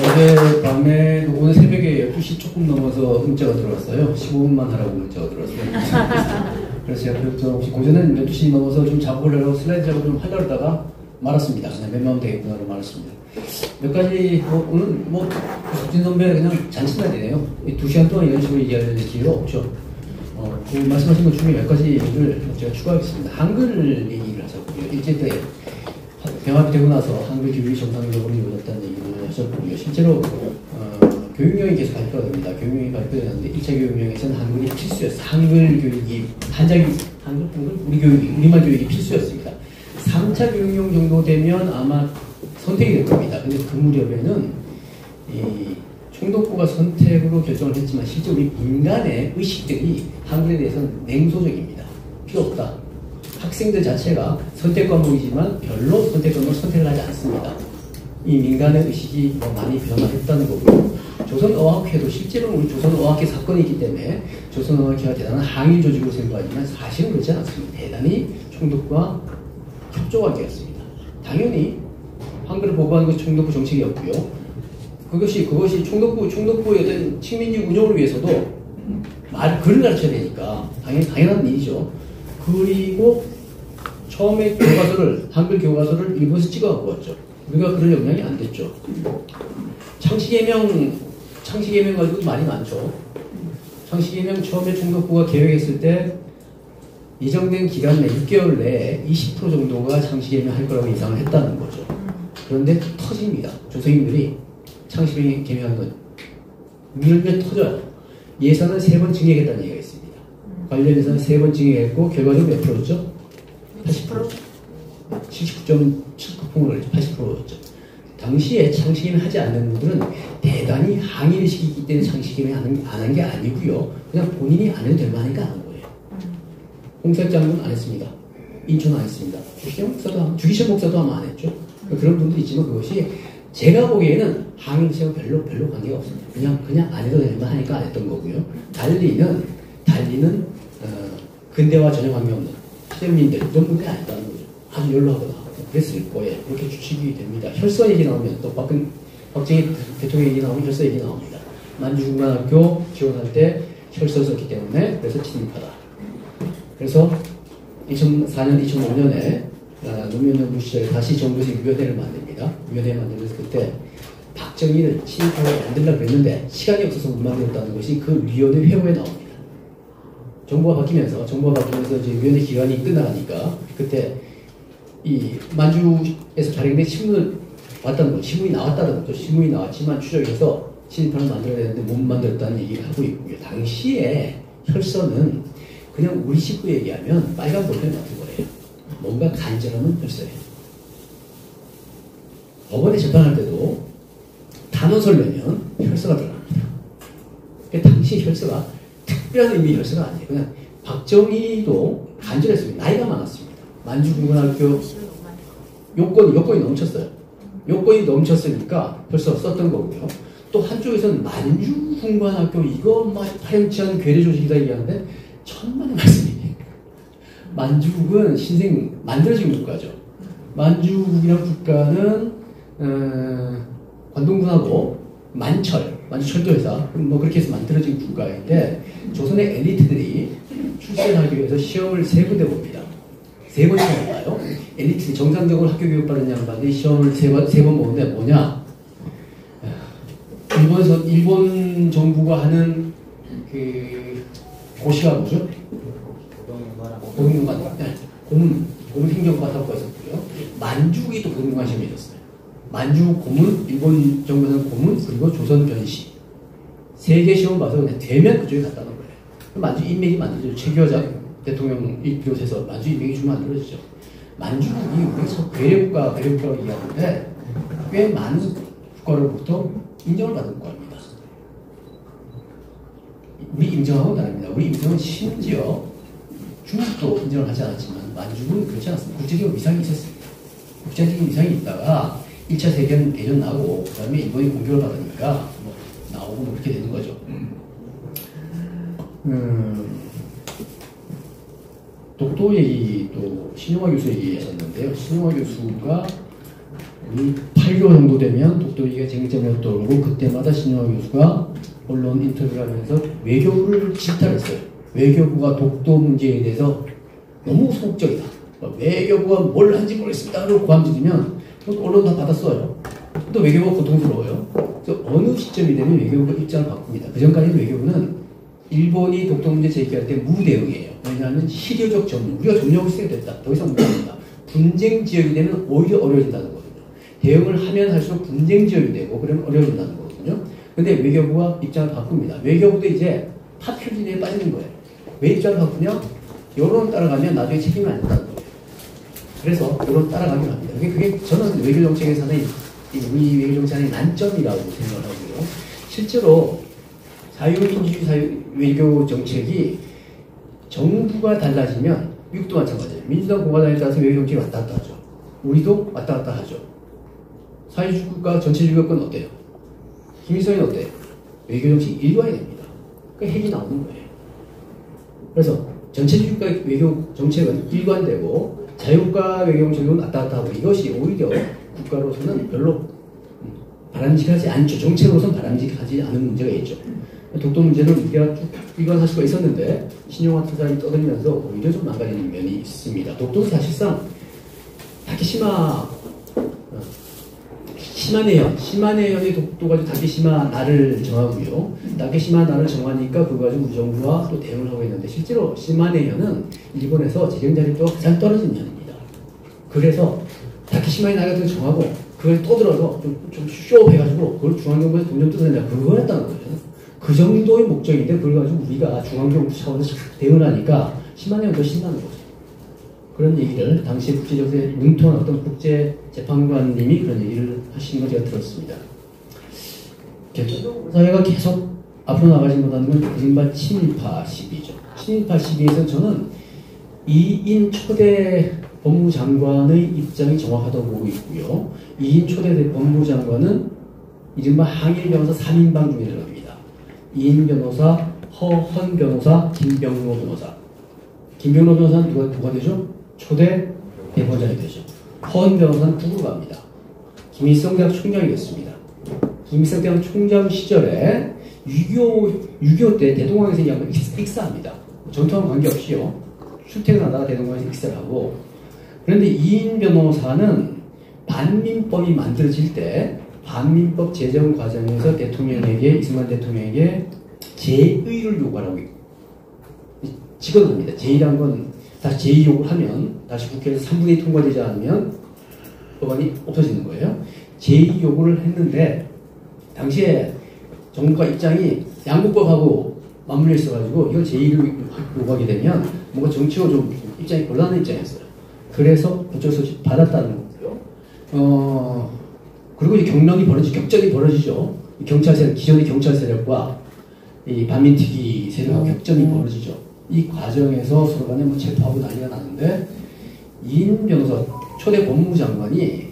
어제 밤에 오늘 새벽에 12시 조금 넘어서 문자가 들어왔어요. 15분만 하라고 문자가 들어왔어요. 그래서 제가 혹시 고전은 12시 넘어서 좀 작업을 하려고 슬라이드 작업을 좀 하려고 하다가 말았습니다. 그냥 맨마음 되겠구나로 말았습니다. 몇 가지 오늘 국진 선배 그냥 잔치날이네요. 2시간 동안 이런 식으로 얘기할 기회가 없죠. 그 말씀하신 것 중에 몇 가지를 제가 추가하겠습니다. 한글 얘기를 하셨고요. 일제 때 병합이 되고 나서 한글 교육이 정상적으로 이루어졌다는 얘기를 하셨고요. 실제로 교육령이 계속 발표가 됩니다. 교육령이 발표되는데 1차 교육령에서는 한글이 필수였어요. 한글 교육이 한글 우리말 교육이 필수였습니다. 3차 교육령 정도 되면 아마 선택이 될 겁니다. 근데 그 무렵에는 이 총독부가 선택으로 결정을 했지만 실제 우리 민간의 의식들이 한글에 대해서는 냉소적입니다. 필요 없다. 학생들 자체가 선택 과목이지만 별로 선택 과목을 선택을 하지 않습니다. 이 민간의 의식이 많이 변화했다는 거고요. 조선어학회도 실제로는 우리 조선어학회 사건이 있기 때문에 조선어학회가 대단한 항일 조직으로 생각하지만 사실은 그렇지 않습니다. 대단히 총독부와 협조관계였습니다. 당연히 한글을 보호하는 것이 총독부 정책이었고요. 그것이 총독부의 어떤 식민지 운영을 위해서도 글을 가르쳐야 되니까 당연한 일이죠. 그리고 처음에 한글 교과서를 일본에서 찍어갖고 왔죠. 우리가 그런 영향이 안 됐죠. 창시개명 가지고 말이 많죠. 창시개명 처음에 총독부가 계획했을 때 예정된 기간 내 6개월 내에 20% 정도가 창시개명 할 거라고 예상을 했다는 거죠. 그런데 터집니다. 조선인들이 창시개명한 건 밀면 터져요. 예산을 3번 증액했다는 얘기가 있습니다. 관련 예산을 3번 증액했고 결과적으로 몇 프로였죠? 80%? 79.79%를 80%였죠. 당시에 창시개명 하지 않는 분들은 대단히 항의의식이 있기 때문에 창시개명 안 한 게 아니고요. 그냥 본인이 안 해도 될 만하니까 안 한 거예요. 홍색장군 안 했습니다. 인천 안 했습니다. 주기철 목사도 아마 안 했죠. 그런 분들이 있지만 그것이 제가 보기에는 항의의식은 별로 관계가 없습니다. 그냥 안 해도 될 만하니까 안 했던 거고요. 달리는 근대와 전혀 관계없는 시대민들 이런 분들이 아니다는 거죠. 아주 연로하거나 그랬을 거예요. 그렇게 추측이 됩니다. 혈서 얘기 나오면 또 박정희 대통령 얘기 나오면 혈서 얘기 나옵니다. 만주중간학교 지원할 때 혈서 썼기 때문에 그래서 진입하다. 그래서 2004년, 2005년에 노무현 정부 시절에 다시 정부에서 위원회를 만듭니다. 위원회 만들면서 그때 박정희를 친입하고 만들려고 했는데 시간이 없어서 못 만들었다는 것이 그 위원회 회고에 나옵니다. 정부가 바뀌면서 이제 위원회 기간이 끝나가니까 그때 이 만주에서 발행된 신문을 봤다는 거죠. 신문이 나왔다는 거죠. 신문이 나왔지만 추적해서 친일파를 만들어야 되는데 못 만들었다는 얘기를 하고 있고요. 당시에 혈서는 그냥 우리 식구 얘기하면 빨간 볼펜 같은 거예요. 뭔가 간절하면 혈서예요. 법원에 재판할 때도 단어 설명면 혈서가 들어갑니다. 당시 혈서가 특별한 의미의 혈서가 아니에요. 그냥 박정희도 간절했습니다. 나이가 많았습니다. 만주군고등학교 요건이 넘쳤어요. 요건이 넘쳤으니까 벌써 썼던 거고요. 또 한쪽에서는 만주군고등학교 이거 파렴치한 괴뢰 조직이다 얘기하는데 천만의 말씀이에요. 만주국은 만들어진 국가죠. 만주국이라는 국가는 관동군하고 만주철도회사 그렇게 해서 만들어진 국가인데 조선의 엘리트들이 출세하기 위해서 시험을 3군데 봅니다. 3번 시험을 봐요. 엘리트 정상적으로 학교 교육 받은 양반들이 시험을 3번 보는데 뭐냐? 일본 정부가 하는 그 고시가 뭐죠? 고등교관. 네. 고문행정과학과가 있었고요. 만주국이 또 고등교관 시험이 있었어요. 만주국 고문, 일본 정부에서는 고문, 그리고 조선 변시. 3개 시험 봐서 그냥 되면 그쪽에 갔다는 거예요. 만주 인맥이 만들어지죠. 최규하 대통령 비롯해서 만주 인맥이 좀 만들어지죠. 만주국이 우리에서 괴뢰국가라고 얘기하는데 꽤 많은 국가로부터 인정을 받은 국가입니다. 우리 인정하고 다릅니다. 우리 인정은 심지어 중국도 인정을 하지 않았지만 만주국은 그렇지 않습니다. 국제적인 위상이 있었습니다. 국제적인 위상이 있다가 1차 세계대전 나고 그 다음에 일본이 공격을 받으니까 나오고 그렇게 되는 거죠. 독도 얘기 또 신용화 교수 얘기했었는데요. 신용화 교수가 우리 8개월 정도 되면 독도 얘기가 쟁점이 떠오르고 그때마다 신용화 교수가 언론 인터뷰를 하면서 외교부를 질타했어요. 외교부가 독도 문제에 대해서 너무 소극적이다. 외교부가 뭘 한지 모르겠습니다. 라고 고함지르면 또 언론 다 받았어요. 또 외교부가 고통스러워요. 그래서 어느 시점이 되면 외교부가 입장을 바꿉니다. 그 전까지는 외교부는 일본이 독도 문제 제기할 때 무대응이에요. 왜냐하면 실효적 점령, 우리가 점령을 쓰게 됐다. 더 이상 못합니다. 분쟁 지역이 되면 오히려 어려워진다는 거거든요. 대응을 하면 할수록 분쟁 지역이 되고 그러면 어려워진다는 거거든요. 근데 외교부가 입장을 바꿉니다. 외교부도 이제 파퓰리즘에 빠지는 거예요. 왜 입장을 바꾸냐? 여론 따라가면 나중에 책임을 안 진다는 거예요. 그래서 여론 따라가긴 합니다. 그게 저는 외교정책에서는 우리 외교정책의 난점이라고 생각을 하고요. 실제로 자유민주주의 외교정책이 정부가 달라지면 미국도 마찬가지예요. 민주당 공화당에 따라서 외교정책이 왔다 갔다 하죠. 우리도 왔다 갔다 하죠. 사회주의국가 전체주의국가는 어때요? 김일성이 어때요? 외교정책이 일관이 됩니다. 그 핵이 나오는 거예요. 그래서 전체주의국가 외교정책은 일관되고 자유국가 외교정책은 왔다 갔다 하고 이것이 오히려 국가로서는 별로 바람직하지 않죠. 정책으로서는 바람직하지 않은 문제가 있죠. 독도 문제는 우리가 쭉 일관할 수가 있었는데 신용화 투자이 떠들면서 오히려 좀 망가지는 면이 있습니다. 독도는 사실상 시마네현이 독도 가지고 다케시마 나를 정하고요. 다케시마 나를 정하니까 그거 가지고 우리 정부와 또 대응을 하고 있는데 실제로 시마네현은 일본에서 재정 자립도가 가장 떨어진 현입니다. 그래서 다케시마의 나라 같은 거 정하고 그걸 떠들어서 좀 쇼업해가지고 그걸 중앙정부에서 돈 좀 뜯어낸다. 그거였다는 거죠. 그 정도의 목적인데 그걸 가지고 우리가 중앙정부 차원에서 대응을 하니까 시마네현은 더 신나는 거죠. 그런 얘기를 당시 국제적으로 문통한 어떤 국제재판관님이 그런 얘기를 하시는 걸 제가 들었습니다. 사회가 계속 앞으로 나가지 못하는 건 이른바 친일파 시비죠. 친일파 시비에서 저는 이인 초대 법무장관의 입장이 정확하다고 보고 있고요. 이인 초대 법무장관은 이른바 항일 변호사 3인방 중에 하나입니다. 이인 변호사, 허헌 변호사, 김병로 변호사. 김병로 변호사는 누가 되죠? 초대 대법원장이 되죠. 허헌 변호사는 북으로 갑니다. 김일성 대학 총장이 됐습니다. 김일성 대학 총장 시절에 6.25 때 대동강에서 이 양반이 익사합니다. 전투와는 관계없이요. 출퇴근하다가 대동강에서 익사를 하고 그런데 이인 변호사는 반민법이 만들어질 때 반민법 제정 과정에서 대통령에게 이승만 대통령에게 제의를 요구하라고 직언합니다. 제의란 건 다시 제의 요구를 하면 다시 국회에서 3분의 2 통과되지 않으면 법안이 없어지는 거예요. 제의 요구를 했는데 당시에 정부가 입장이 양국법하고 맞물려 있어가지고 이걸 제의를 요구하게 되면 뭔가 정치적으로 좀 입장이 곤란한 입장이었어요. 그래서 어쩔 수 없이 받았다는 거고요. 그리고 이 격전이 벌어지죠. 경찰 세력, 기존의 경찰 세력과 이 반민특위 세력과 격전이 벌어지죠. 이 과정에서 서로 간에 뭐 체포하고 난리가 나는데 이인 변호사 초대 법무장관이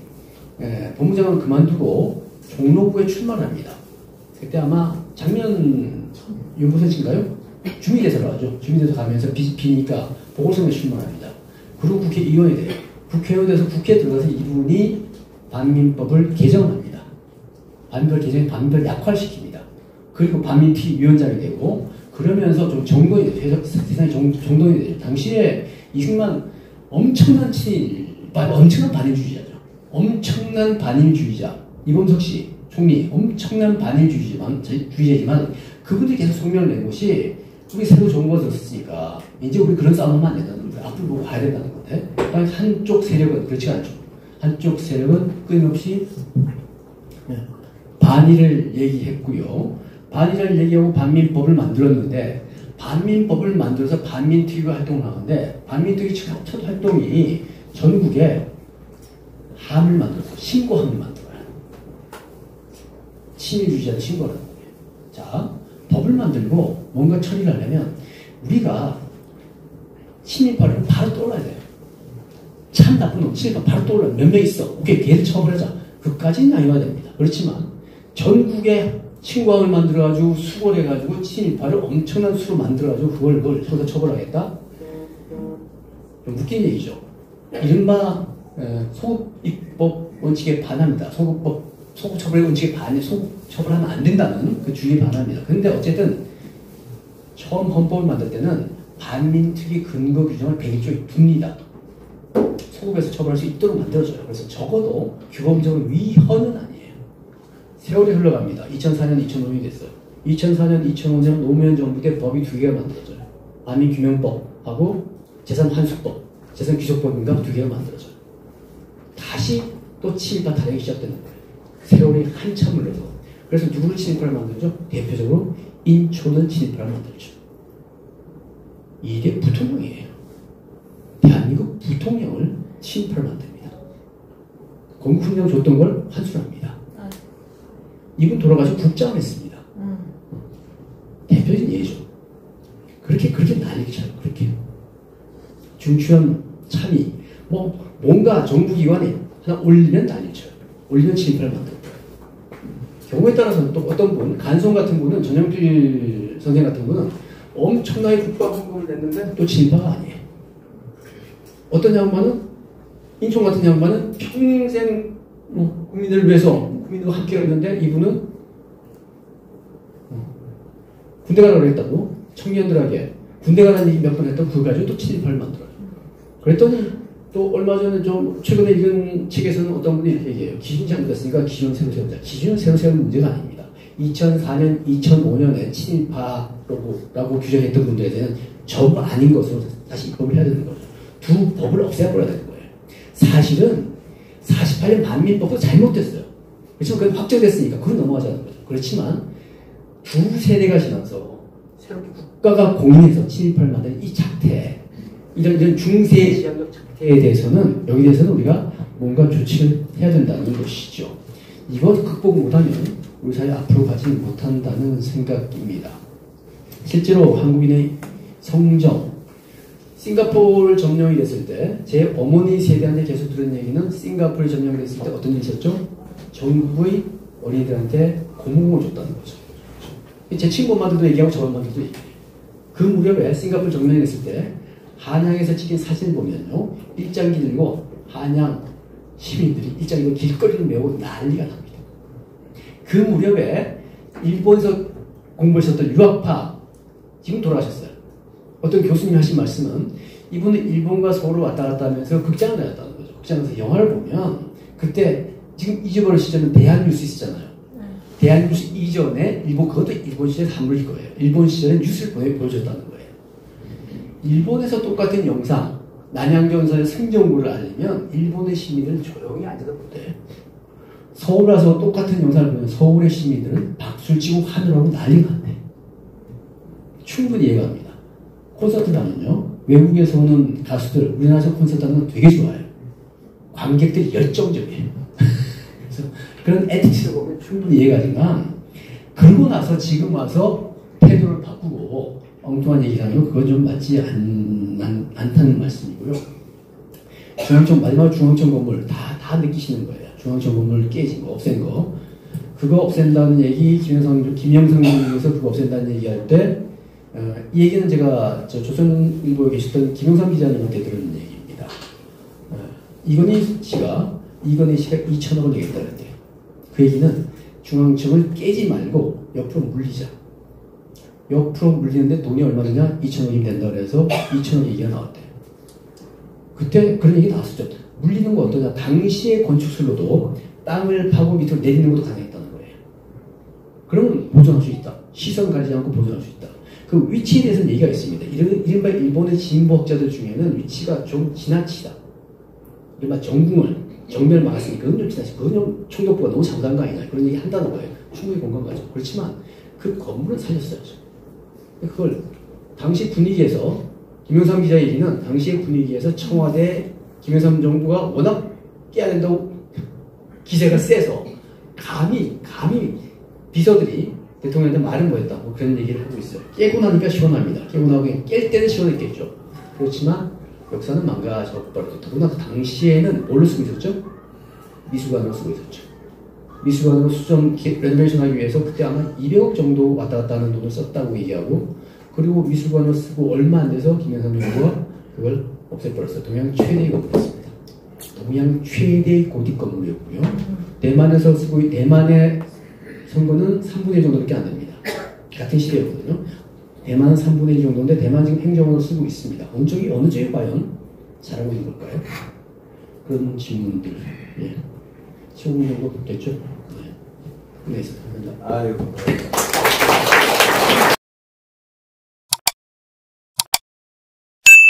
법무장관 그만두고 종로구에 출마를 합니다. 그때 아마 작년 유보선인가요? 주민대사로 하죠. 주민대사 가면서 비니까 보궐선거에 출마합니다. 그리고 국회의원이 돼요. 국회의원 돼서 국회에 들어가서 이분이 반민법을 개정합니다. 반민법 개정에 반민법을 약화시킵니다. 그리고 반민특위 위원장이 되고 그러면서 좀 정돈이 돼요. 세상에 정돈이 되죠. 당시에 이승만 엄청난 반일주의자죠. 엄청난 반일주의자. 이범석 씨 총리 엄청난 반일주의자지만 그분들이 계속 성명을 낸 것이 우리 새로 정부가 들었으니까 이제 우리 그런 싸움하면 안 된다는 거예요. 앞으로 보고 가야 된다는 건데 한쪽 세력은 그렇지 않죠. 한쪽 세력은 끊임없이 반일을 얘기했고요. 반일을 얘기하고 반민법을 만들었는데 반민법을 만들어서 반민특위가 활동을 하는데 반민특위 첫 활동이 전국에 함을 만들어서 신고함을 만들어요. 친일주의자를 신고하는 거예요. 자, 법을 만들고 뭔가 처리를 하려면 우리가 친일파를 바로 떠올라야 돼요. 참 나쁜 놈, 친일파 바로 떠올라요. 몇 명 있어. 오케이, 걔를 처벌하자. 그까지는 아니어야 됩니다. 그렇지만 전국에 신고함을 만들어가지고 수거해가지고 친일파를 엄청난 수로 만들어가지고 그걸 서로 처벌하겠다? 묶인 얘기죠. 이른바 소급입법 원칙에 반합니다. 소급처벌 원칙에 소급처벌하면 안 된다는 그 주의에 반합니다. 그런데 어쨌든 처음 헌법을 만들 때는 반민특위 근거 규정을 101조에 둡니다. 소급해서 처벌할 수 있도록 만들어줘요. 그래서 적어도 규범적으로 위헌은 아니에요. 세월이 흘러갑니다. 2004년, 2005년이 됐어요. 2004년, 2005년 노무현 정부 때 법이 두 개가 만들어져요. 반민규명법하고 재산환수법, 재산귀속법인가 두 개가 만들어져요. 다시 또 친일파 타령이 시작되는 거예요. 세월이 한참 흘러서. 그래서 누구를 친일파를 만들죠? 대표적으로 인초는 친일파를 만들죠. 이게 부통령이에요. 대한민국 부통령을 친일파를 만듭니다. 공군훈장 줬던 걸 환수합니다. 이분 돌아가서 국장을 했습니다. 대표적인 예죠. 그렇게 난리를 쳐요. 그렇게. 중추현 참의, 뭔가 정부기관에 하나 올리면 난리를 쳐요. 올리면 친일파를 만들고. 경우에 따라서는 또 어떤 분, 간송 같은 분은, 전영필 선생 같은 분은 엄청나게 국가헌금을 냈는데 또 친일파가 아니에요. 어떤 양반은, 인총 같은 양반은 평생 국민을 위해서, 국민과 함께 했는데 이분은 군대 가라고 했다고 청년들에게 군대 가라는 얘기 몇 번 했다고 그거 가지고 또 친일파를 만들어요. 그랬더니 또 얼마 전에 좀 최근에 읽은 책에서는 어떤 분이 이렇게 얘기해요. 기준 잘못됐으니까 기준을 새로 세우자. 기준을 새로 세우는 문제가 아닙니다. 2004년, 2005년에 친일파라고 규정했던 분들에 대한 적 아닌 것으로 다시 입법을 해야 되는 거죠. 두 법을 없애버려야 되는 거예요. 사실은 48년 반민법도 잘못됐어요. 그렇지만 그건 확정됐으니까 그건 넘어가자는 거죠. 그렇지만 두 세대가 지나서 새롭게 국가가 공인해서 친일파를 만든 이 작태, 이런 중세 지향적 작태에 대해서는 여기 대해서는 우리가 뭔가 조치를 해야 된다는 것이죠. 이것 극복 못하면 우리 사회 앞으로 가지 못한다는 생각입니다. 실제로 한국인의 성정, 싱가포르 점령이 됐을 때 제 어머니 세대한테 계속 들은 얘기는 싱가포르 점령이 됐을 때 어떤 일이 있었죠? 전국의 어린이들한테 고무공을 줬다는 거죠. 제 친구 엄마들도 얘기하고 저 엄마들도 얘기해요. 그 무렵에 싱가포르 점령이 됐을 때 한양에서 찍힌 사진을 보면요, 일장기 들고 한양 시민들이 일장기 들고 길거리를 메우고 난리가 납니다. 그 무렵에 일본에서 공부했었던 유학파, 지금 돌아가셨어요. 어떤 교수님이 하신 말씀은 이분은 일본과 서울을 왔다 갔다 하면서 극장을 다녔다는 거죠. 극장에서 영화를 보면 그때 지금 잊어버릴 시절은 대한뉴스 있었잖아요. 대한뉴스 이전에 그것도 일본 시절에 한물일 거예요. 일본 시절에 뉴스를 보여줬다는 거예요. 일본에서 똑같은 영상, 난양전선의 승전구를 알리면 일본의 시민들은 조용히 앉아서 보대. 서울 와서 똑같은 영상을 보면 서울의 시민들은 박수를 치고 하늘하고 난리가 났네. 충분히 이해가 갑니다. 콘서트 가면요, 외국에서 오는 가수들, 우리나라에서 콘서트 하는 건 되게 좋아요. 관객들이 열정적이에요. 그래서 그런 에티튜드 보면 충분히 이해가 되지만, 그러고 나서 지금 와서 태도를 바꾸고 엉뚱한 얘기를 하면 그건 좀 맞지 않다는 말씀이고요. 마지막 중앙청 건물 다 느끼시는 거예요. 중앙청 건물 깨진 거, 없앤 거. 그거 없앤다는 얘기, 김영삼 님께서 그거 없앤다는 얘기 할 때, 이 얘기는 제가 조선일보에 계셨던 김영삼 기자님한테 들은 얘기입니다. 이건희 씨가 2천억을 내겠다는데, 그 얘기는 중앙청을 깨지 말고 옆으로 물리자. 옆으로 물리는데 돈이 얼마 드냐? 2천억이면 된다 그래서 2천억 얘기가 나왔대요. 그때 그런 얘기 나왔었죠. 물리는 거 어떠냐? 당시의 건축술로도 땅을 파고 밑으로 내리는 것도 가능했다는 거예요. 그러면 보존할 수 있다. 시선 가리지 않고 보존할 수 있다. 그 위치에 대해서는 얘기가 있습니다. 이른바 일본의 진보학자들 중에는 위치가 좀 지나치다. 이른바 정면을 막았으니까 그건 좀 지나치다. 그건 좀 총격부가 너무 잘못한 거 아니냐. 그런 얘기 한다는 거예요. 충분히 공감 가죠. 그렇지만 그 건물은 살렸어야죠. 그걸 당시 분위기에서, 김영삼 기자 얘기는 당시의 분위기에서 청와대 김영삼 정부가 워낙 깨야 된다고 기세가 세서 감히 비서들이 대통령한테 말은 뭐했다, 뭐 그런 얘기를 하고 있어요. 깨고 나니까 시원합니다. 깨고 나고 깰 때는 시원했겠죠. 그렇지만 역사는 망가져버렸죠. 더구나 그 당시에는 뭘로 쓰고 있었죠? 미술관으로 쓰고 있었죠. 미술관으로 수정 레노베이션 하기 위해서 그때 아마 200억 정도 왔다 갔다 하는 돈을 썼다고 얘기하고, 그리고 미술관으로 쓰고 얼마 안 돼서 김영삼 정부가 그걸 없애버렸어요. 동양 최대의 건물이었습니다. 동양 최대의 고딕 건물이었고요. 대만에서 쓰고 대만의 선거는 3분의 1 정도밖에 안 됩니다. 같은 시대였거든요. 대만은 3분의 1 정도인데 대만 지금 행정으로 쓰고 있습니다. 어느 쪽이 과연 잘하고 있는 걸까요? 그런 질문들. 예. 15분 정도 됐죠? 네. 네, 감사합니다. 아이고.